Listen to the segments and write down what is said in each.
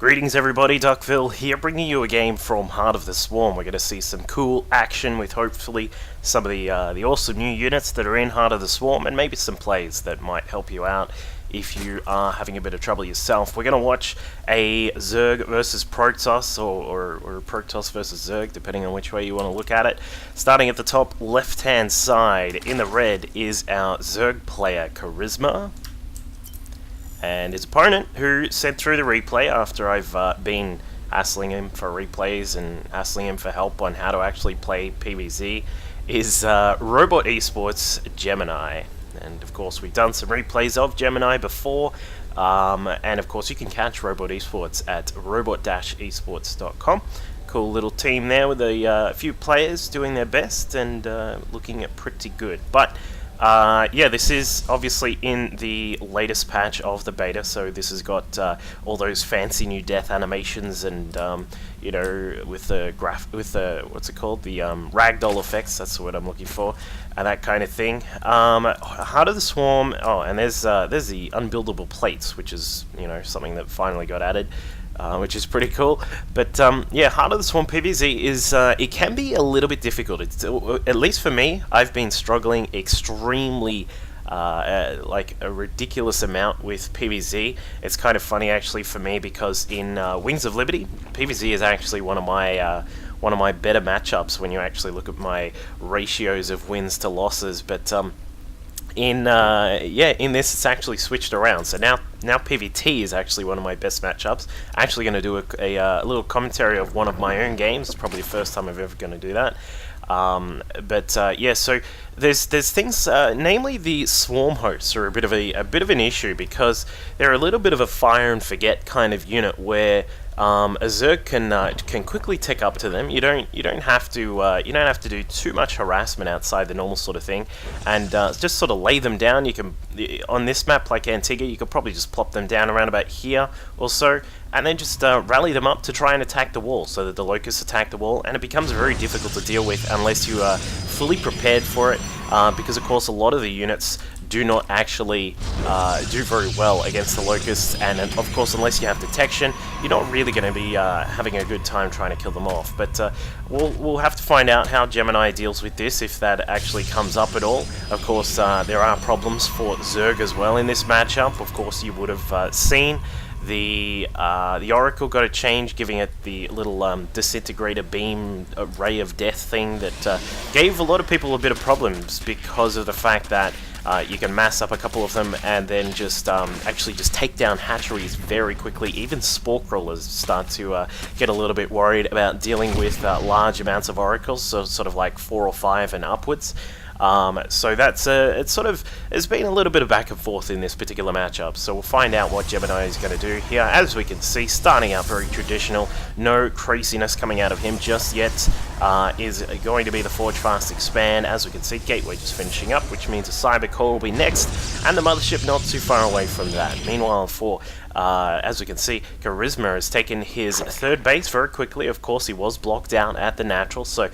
Greetings everybody, Duckville here, bringing you a game from Heart of the Swarm. We're going to see some cool action with hopefully some of the awesome new units that are in Heart of the Swarm, and maybe some plays that might help you out if you are having a bit of trouble yourself. We're going to watch a Zerg versus Protoss, or Protoss versus Zerg, depending on which way you want to look at it. Starting at the top left-hand side, in the red is our Zerg player, CharismA. And his opponent, who sent through the replay after I've been hassling him for replays and hassling him for help on how to actually play PvZ, is Robot Esports Gemini. And of course we've done some replays of Gemini before, and of course you can catch Robot Esports at robot-esports.com. Cool little team there with a few players doing their best and looking at pretty good. But yeah, this is obviously in the latest patch of the beta, so this has got all those fancy new death animations and you know, with the what's it called, the ragdoll effects. That's the word I'm looking for, and that kind of thing. Heart of the Swarm. Oh, and there's the unbuildable plates, which is, you know, something that finally got added. Which is pretty cool. But yeah, Heart of the Swarm PvZ is it can be a little bit difficult. It's, at least for me, I've been struggling extremely, like a ridiculous amount with PvZ. It's kind of funny actually for me, because in Wings of Liberty, PvZ is actually one of my better matchups when you actually look at my ratios of wins to losses. But in this it's actually switched around, so now PvT is actually one of my best matchups. I'm actually going to do a little commentary of one of my own games. It's probably the first time I'm ever going to do that. Yeah, so there's things, namely the swarm hosts are a bit of an issue, because they're a little bit of a fire and forget kind of unit where a Zerg can quickly tick up to them. You don't have to do too much harassment outside the normal sort of thing, and just sort of lay them down. You can, on this map like Antigua, you could probably just plop them down around about here or so, and then just rally them up to try and attack the wall, so that the locusts attack the wall, and it becomes very difficult to deal with unless you are fully prepared for it, because of course a lot of the units do not actually do very well against the locusts, and of course unless you have detection, you're not really going to be having a good time trying to kill them off. But we'll have to find out how Gemini deals with this, if that actually comes up at all. Of course there are problems for Zerg as well in this matchup. Of course you would have seen the Oracle got a change, giving it the little disintegrator beam ray of death thing that gave a lot of people a bit of problems, because of the fact that you can mass up a couple of them and then just actually just take down hatcheries very quickly. Even spore crawlers start to get a little bit worried about dealing with large amounts of oracles, so sort of like 4 or 5 and upwards. So that's it's been a little bit of back and forth in this particular matchup, so we'll find out what Gemini is going to do here. As we can see, starting out very traditional, no craziness coming out of him just yet. Is going to be the Forge Fast Expand. As we can see, Gateway just finishing up, which means a Cyber Core will be next, and the Mothership not too far away from that. Meanwhile, for as we can see, CharismA has taken his third base very quickly. Of course, he was blocked out at the natural, so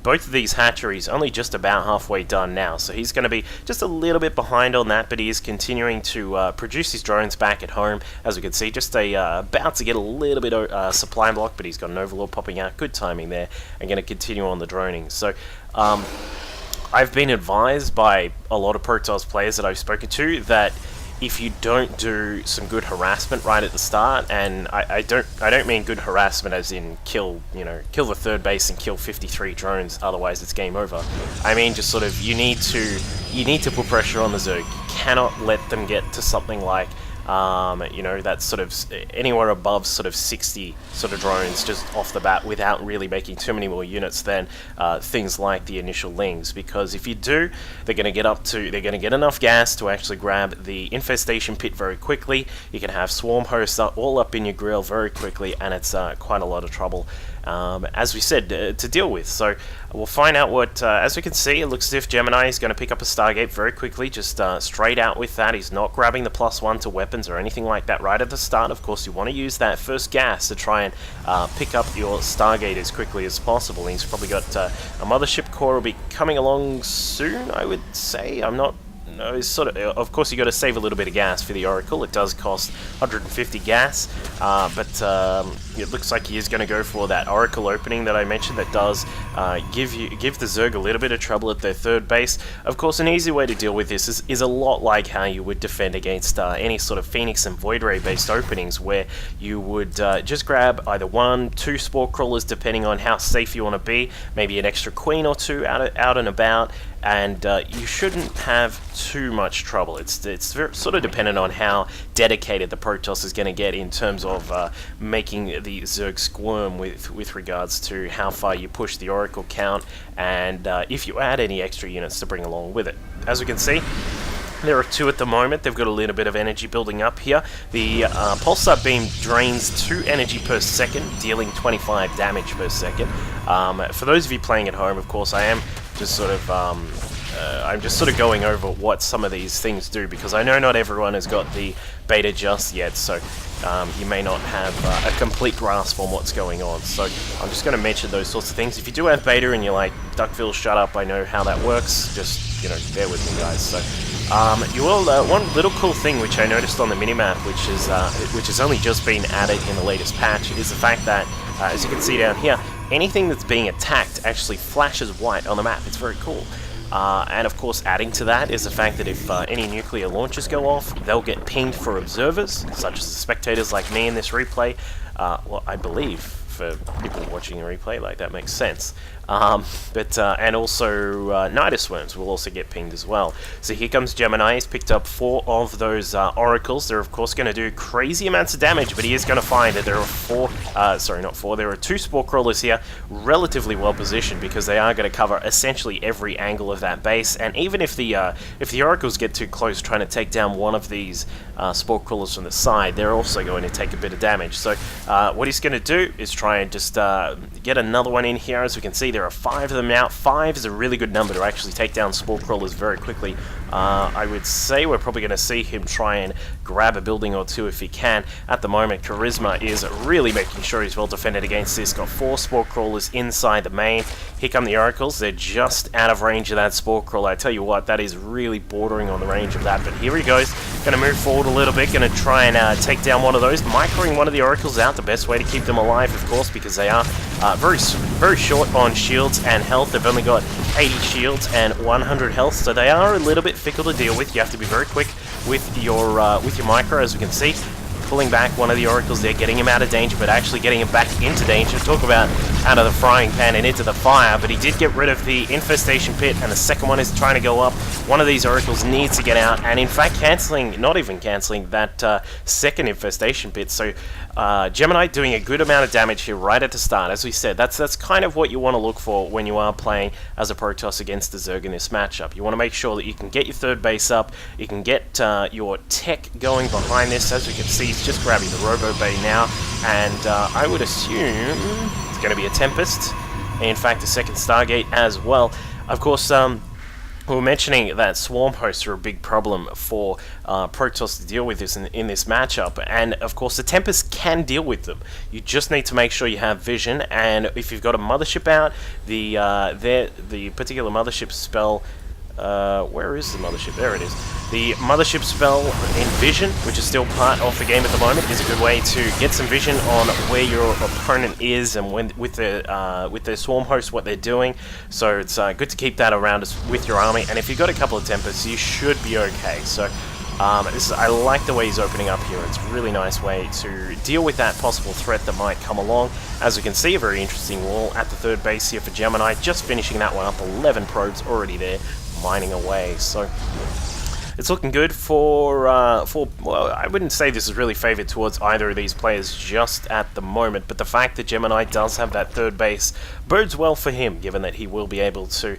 both of these hatcheries only just about halfway done now, so he's going to be just a little bit behind on that, but he is continuing to produce his drones back at home. As we can see, just about to get a little bit of supply block, but he's got an Overlord popping out. Good timing there, and going to continue on the droning. So I've been advised by a lot of Protoss players that I've spoken to that if you don't do some good harassment right at the start, and I don't mean good harassment as in kill the third base and kill 53 drones, otherwise it's game over. I mean just sort of you need to put pressure on the Zerg. You cannot let them get to something like you know, that's sort of anywhere above sort of 60 sort of drones just off the bat, without really making too many more units than things like the initial lings, because if you do, they're going to get enough gas to actually grab the infestation pit very quickly. You can have swarm hosts all up in your grill very quickly, and it's quite a lot of trouble, as we said, to deal with. So we'll find out what, as we can see, it looks as if Gemini is going to pick up a Stargate very quickly, just straight out with that. He's not grabbing the +1 to weapons or anything like that right at the start. Of course, you want to use that first gas to try and pick up your Stargate as quickly as possible. And he's probably got a Mothership core will be coming along soon, I would say. I'm not of course, you got to save a little bit of gas for the Oracle. It does cost 150 gas, but it looks like he is going to go for that Oracle opening that I mentioned. That does give the Zerg a little bit of trouble at their third base. Of course, an easy way to deal with this is a lot like how you would defend against any sort of Phoenix and Void Ray based openings, where you would just grab either 1, 2 Spore Crawlers, depending on how safe you want to be, maybe an extra Queen or 2 out and about, and you shouldn't have too much trouble. It's sort of dependent on how dedicated the Protoss is going to get in terms of making the Zerg squirm with regards to how far you push the Oracle count, and if you add any extra units to bring along with it. As we can see, there are 2 at the moment. They've got a little bit of energy building up here. The Pulsar Beam drains 2 energy per second, dealing 25 damage per second. For those of you playing at home, of course, I am just sort of I'm just sort of going over what some of these things do, because I know not everyone has got the beta just yet, so you may not have a complete grasp on what's going on. So I'm just going to mention those sorts of things. If you do have beta and you're like, Duckville, shut up, I know how that works, just, you know, bear with me, guys. So you will, one little cool thing which I noticed on the minimap, which has only just been added in the latest patch, is the fact that, as you can see down here, anything that's being attacked actually flashes white on the map. It's very cool. And of course, adding to that is the fact that if any nuclear launches go off, they'll get pinged for observers, such as the spectators like me in this replay. Well, I believe for people watching the replay, like, that makes sense. And also Nidus Worms will also get pinged as well. So here comes Gemini. He's picked up 4 of those Oracles. They're of course going to do crazy amounts of damage, but he is going to find that there are 2 Spore Crawlers here, relatively well positioned, because they are going to cover essentially every angle of that base. And even if the Oracles get too close trying to take down one of these Spore Crawlers from the side, they're also going to take a bit of damage. So what he's going to do is try and just get another one in here. As we can see, there are 5 of them now. 5 is a really good number to actually take down Spore Crawlers very quickly. I would say we're probably going to see him try and grab a building or 2 if he can. At the moment, CharismA is really making sure he's well defended against this. Got 4 Spore Crawlers inside the main. Here come the Oracles. They're just out of range of that Spore Crawler. I tell you what, that is really bordering on the range of that. But here he goes. Going to move forward a little bit. Going to try and take down one of those. Microing one of the Oracles out. The best way to keep them alive, of course, because they are very short on shields and health. They've only got 80 shields and 100 health, so they are a little bit fickle to deal with. You have to be very quick with your micro, as we can see. Pulling back one of the Oracles there, getting him out of danger, but actually getting him back into danger. Talk about out of the frying pan and into the fire, but he did get rid of the Infestation Pit, and the second one is trying to go up. One of these Oracles needs to get out, and in fact not even cancelling that second Infestation Pit. So Gemini doing a good amount of damage here right at the start. As we said, that's kind of what you want to look for when you are playing as a Protoss against the Zerg in this matchup. You want to make sure that you can get your third base up, you can get your tech going behind this. As we can see, he's just grabbing the Robo Bay now, and I would assume it's going to be a Tempest, and in fact a second Stargate as well. Of course, we were mentioning that swarm hosts are a big problem for Protoss to deal with this in this matchup, and of course the Tempest can deal with them. You just need to make sure you have vision, and if you've got a mothership out, the particular mothership spell, where is the mothership? There it is. The mothership spell in vision, which is still part of the game at the moment, is a good way to get some vision on where your opponent is and with their swarm host, what they're doing. So it's good to keep that around with your army. And if you've got a couple of Tempests, you should be okay. So I like the way he's opening up here. It's a really nice way to deal with that possible threat that might come along. As we can see, a very interesting wall at the third base here for Gemini, just finishing that one up. 11 probes already there, mining away. So it's looking good for well, I wouldn't say this is really favored towards either of these players just at the moment, but the fact that Gemini does have that third base bodes well for him, given that he will be able to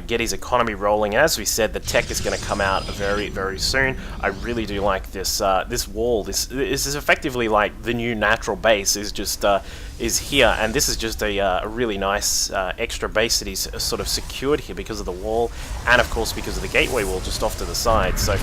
get his economy rolling. As we said, the tech is going to come out very, very soon. I really do like this this wall. This is effectively like the new natural base is here, and this is just a really nice extra base that he's sort of secured here because of the wall, and of course because of the gateway wall just off to the side. side. So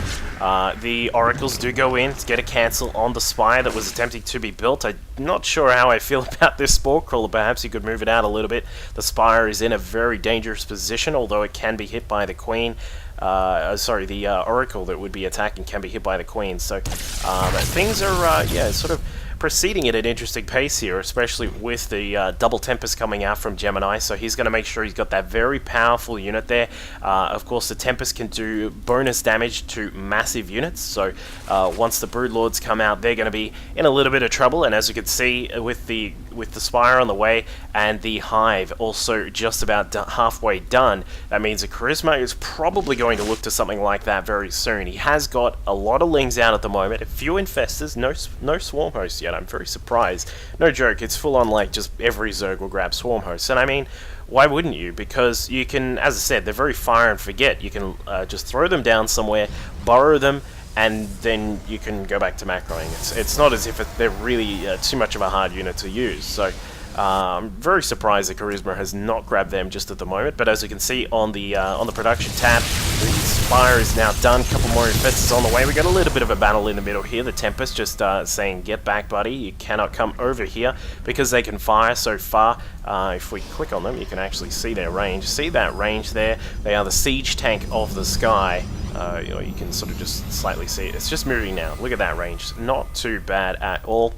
the Oracles do go in to get a cancel on the Spire that was attempting to be built. I'm not sure how I feel about this Spore Crawler. Perhaps you could move it out a little bit. The Spire is in a very dangerous position, although it can be hit by the Queen. The Oracle that would be attacking can be hit by the Queen. So things are, sort of proceeding at an interesting pace here, especially with the double Tempest coming out from Gemini. So he's going to make sure he's got that very powerful unit there. Of course, the Tempest can do bonus damage to massive units. So once the Broodlords come out, they're going to be in a little bit of trouble. And as you can see, with the Spire on the way and the Hive also just about halfway done, that means that CharismA is probably going to look to something like that very soon. He has got a lot of Lings out at the moment, a few Infestors, no Swarm Hosts yet. I'm very surprised. No joke, it's full on like just every Zerg will grab Swarm Hosts. And I mean, why wouldn't you? Because you can, as I said, they're very fire and forget. You can just throw them down somewhere, borrow them, and then you can go back to macroing. It's not as if they're really too much of a hard unit to use. So I'm very surprised that CharismA has not grabbed them just at the moment. But as you can see on the production tab, the Spire is now done. A couple more Infestors on the way. We got a little bit of a battle in the middle here. The Tempest just saying, "Get back, buddy! You cannot come over here," because they can fire so far. If we click on them, you can actually see their range. See that range there? They are the siege tank of the sky. You can sort of just slightly see it. It's just moving now. Look at that range. Not too bad at all.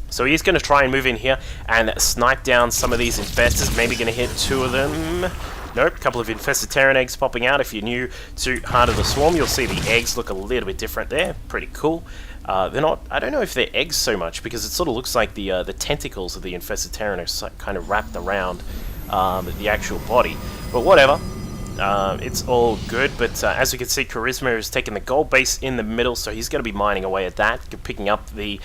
So he's going to try and move in here and snipe down some of these Infestors. Maybe going to hit two of them. Nope, a couple of Infested Terran eggs popping out. If you're new to Heart of the Swarm, you'll see the eggs look a little bit different there. Pretty cool. They're not, I don't know if they're eggs so much, because it sort of looks like the tentacles of the Infested Terran are kind of wrapped around the actual body. But whatever. It's all good, but as you can see, CharismA has taken the gold base in the middle, so he's going to be mining away at that, picking up the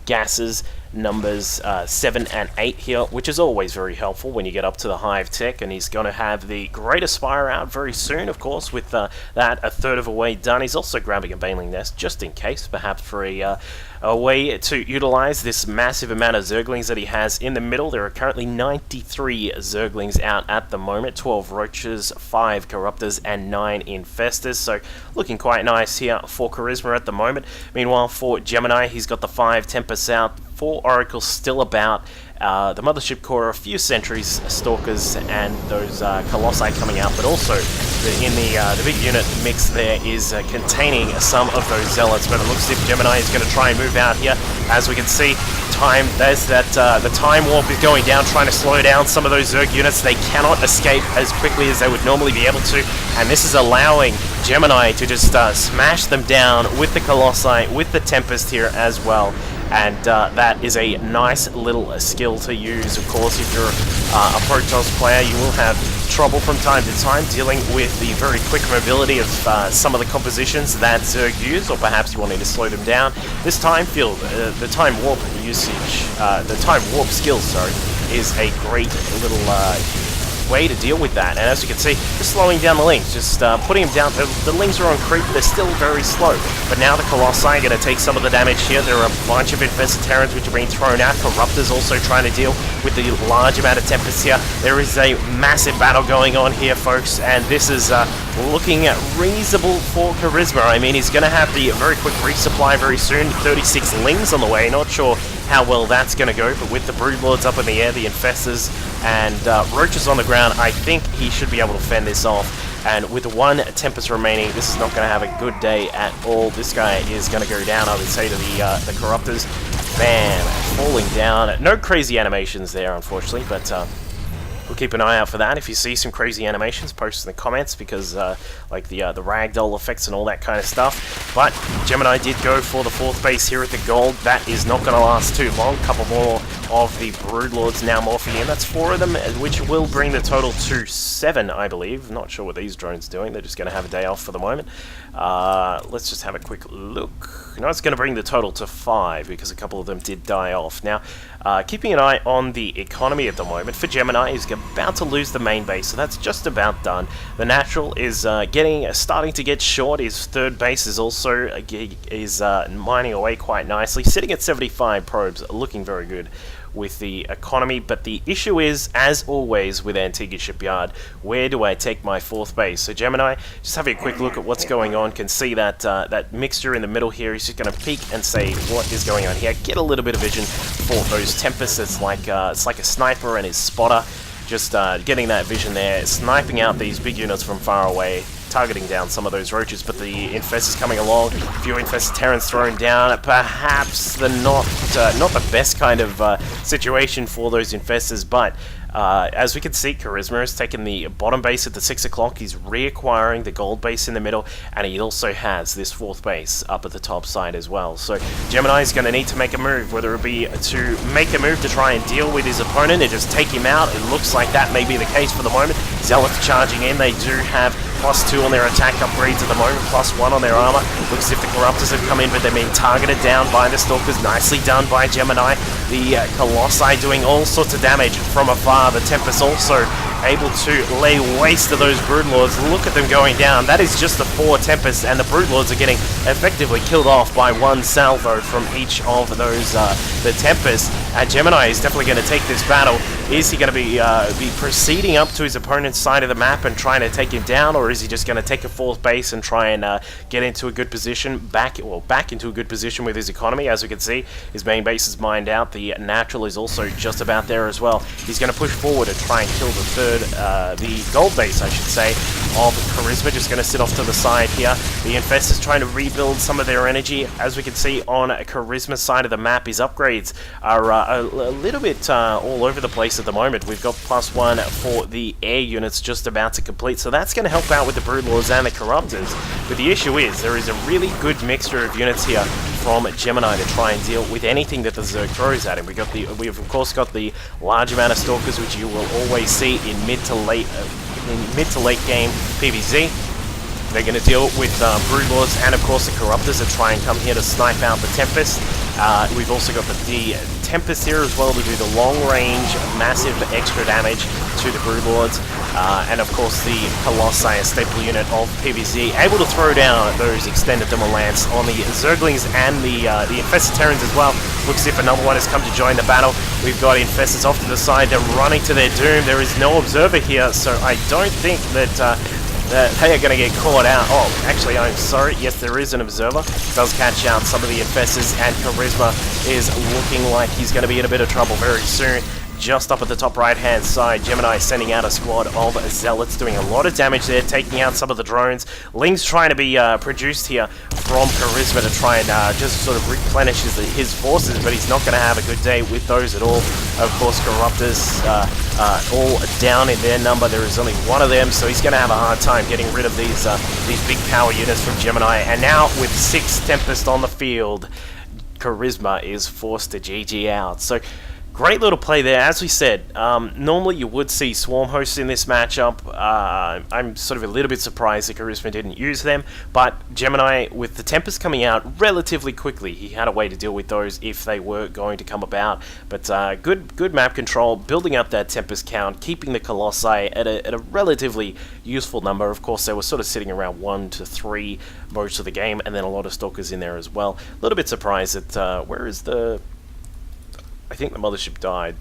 gases numbers 7 and 8 here, which is always very helpful when you get up to the Hive tech. And he's going to have the Greater Spire out very soon, of course, with that a third of the way done. He's also grabbing a Baneling Nest, just in case, perhaps for a way to utilize this massive amount of Zerglings that he has in the middle. There are currently 93 Zerglings out at the moment, 12 Roaches, 5 Corruptors, and 9 Infestors. So looking quite nice here for CharismA at the moment. Meanwhile, for Gemini, he's got the 5 Tempests out, 4 Oracles still about, the Mothership Core, a few Sentries, Stalkers, and those Colossi coming out, but also in the big unit mix there is containing some of those Zealots. But it looks as if Gemini is going to try and move out here. As we can see, there's the Time Warp is going down, trying to slow down some of those Zerg units. They cannot escape as quickly as they would normally be able to, and this is allowing Gemini to just smash them down with the Colossi, with the Tempest here as well. And that is a nice little skill to use. Of course, if you're a Protoss player, you will have trouble from time to time dealing with the very quick mobility of some of the compositions that Zerg use, or perhaps you wanting to slow them down. This time field, the Time Warp usage, the Time Warp skill, sorry, is a great little way to deal with that. And as you can see, just slowing down the Lings, just putting them down. The Lings are on creep, they're still very slow. But now the Colossi are going to take some of the damage here. There are a bunch of Infested Terrans which are being thrown out. Corruptors also trying to deal with the large amount of Tempests here. There is a massive battle going on here, folks, and this is looking reasonable for CharismA. I mean, he's going to have the very quick resupply very soon. 36 Lings on the way. Not sure how well that's going to go, but with the Broodlords up in the air, the Infestors, and Roaches on the ground, I think he should be able to fend this off. And with 1 Tempest remaining, this is not going to have a good day at all. This guy is going to go down, I would say, to the Corruptors. Bam! Falling down. No crazy animations there, unfortunately, but we'll keep an eye out for that. If you see some crazy animations, post in the comments, because like the ragdoll effects and all that kind of stuff. But Gemini did go for the 4th base here at the gold. That is not going to last too long. A couple more of the Broodlords now morphing in. That's 4 of them, which will bring the total to 7, I believe. Not sure what these drones are doing. They're just going to have a day off for the moment. Let's just have a quick look. No, it's going to bring the total to 5, because a couple of them did die off. Now, keeping an eye on the economy at the moment, for Gemini, he's about to lose the main base, so that's just about done. The natural is starting to get short. His 3rd base is also mining away quite nicely, sitting at 75 probes, looking very good. with the economy. But the issue is, as always with Antigua Shipyard, where do I take my 4th base? So Gemini, just having a quick look at what's going on, can see that that mixture in the middle here. He's just going to peek and say what is going on here. Get a little bit of vision for those Tempests. It's like a sniper and his spotter. Just getting that vision there, sniping out these big units from far away, targeting down some of those roaches. But the Infestors coming along, a few Infested Terrans thrown down. Perhaps the not the best kind of situation for those Infestors, but as we can see, CharismA has taken the bottom base at the 6 o'clock. He's reacquiring the gold base in the middle, and he also has this 4th base up at the top side as well. So Gemini is going to need to make a move, whether it be to make a move to try and deal with his opponent and just take him out. It looks like that may be the case for the moment. Zealots charging in. They do have +2 on their attack upgrades at the moment, +1 on their armor. Looks as if the Corruptors have come in, but they're being targeted down by the Stalkers. Nicely done by Gemini. The Colossi doing all sorts of damage from afar. The Tempest also able to lay waste to those Broodlords. Look at them going down. That is just the 4 Tempests, and the Broodlords are getting effectively killed off by 1 salvo from each of those the Tempests. And Gemini is definitely going to take this battle. Is he going to be proceeding up to his opponent's side of the map and trying to take him down, or is he just going to take a 4th base and try and get into a good position, back into a good position with his economy? As we can see, his main base is mined out. The natural is also just about there as well. He's going to push forward and try and kill the gold base, I should say, of CharismA. Just going to sit off to the side here. The Infestors trying to rebuild some of their energy. As we can see on CharisMA's side of the map, his upgrades are a little bit all over the place at the moment. We've got +1 for the air units just about to complete, so that's going to help out with the Broodlords and the Corruptors. But the issue is, there is a really good mixture of units here from Gemini to try and deal with anything that the Zerg throws at him. We've of course got the large amount of Stalkers, which you will always see in mid to late game PvZ. They're going to deal with Broodlords and of course the Corruptors that try and come here to snipe out the Tempest. We've also got the Tempest here as well to do the long range, massive extra damage to the Broodlords. And of course the Colossi, a staple unit of PvZ, able to throw down those extended Dimmer Lance on the Zerglings and the Infested Terrans as well. Looks as if another one has come to join the battle. We've got Infestors off to the side, they're running to their doom. There is no Observer here, so I don't think that they are going to get caught out. Oh, actually, I'm sorry. Yes, there is an Observer. Does catch out some of the Infestors, and CharismA is looking like he's going to be in a bit of trouble very soon. Just up at the top right-hand side, Gemini sending out a squad of Zealots, doing a lot of damage there, taking out some of the drones. Ling's trying to be produced here from CharismA to try and just sort of replenish his forces, but he's not going to have a good day with those at all. Of course, Corruptors all down in their number. There is only one of them, so he's going to have a hard time getting rid of these big power units from Gemini. And now, with 6 Tempest on the field, CharismA is forced to GG out. So, great little play there. As we said, normally you would see Swarm hosts in this matchup. I'm sort of a little bit surprised that CharismA didn't use them, but Gemini, with the Tempest coming out relatively quickly, he had a way to deal with those if they were going to come about. But good map control, building up that Tempest count, keeping the Colossi at a relatively useful number. Of course, they were sort of sitting around 1 to 3 most of the game, and then a lot of Stalkers in there as well. A little bit surprised that, where is the... I think the mothership died.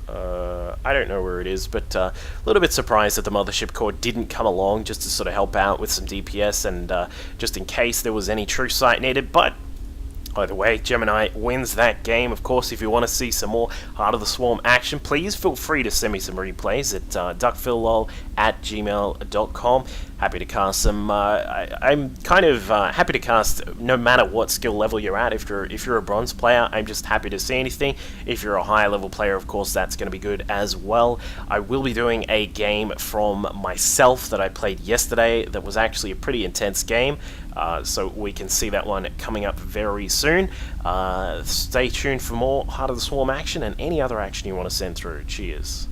I don't know where it is, but a little bit surprised that the mothership core didn't come along just to sort of help out with some DPS and just in case there was any true sight needed. But either way, Gemini wins that game. Of course, if you want to see some more Heart of the Swarm action, please feel free to send me some replays at duckphillol@gmail.com. Happy to cast some. I'm kind of happy to cast no matter what skill level you're at. If you're a bronze player, I'm just happy to see anything. If you're a higher level player, of course, that's going to be good as well. I will be doing a game from myself that I played yesterday that was actually a pretty intense game. So we can see that one coming up very soon. Stay tuned for more Heart of the Swarm action and any other action you want to send through. Cheers.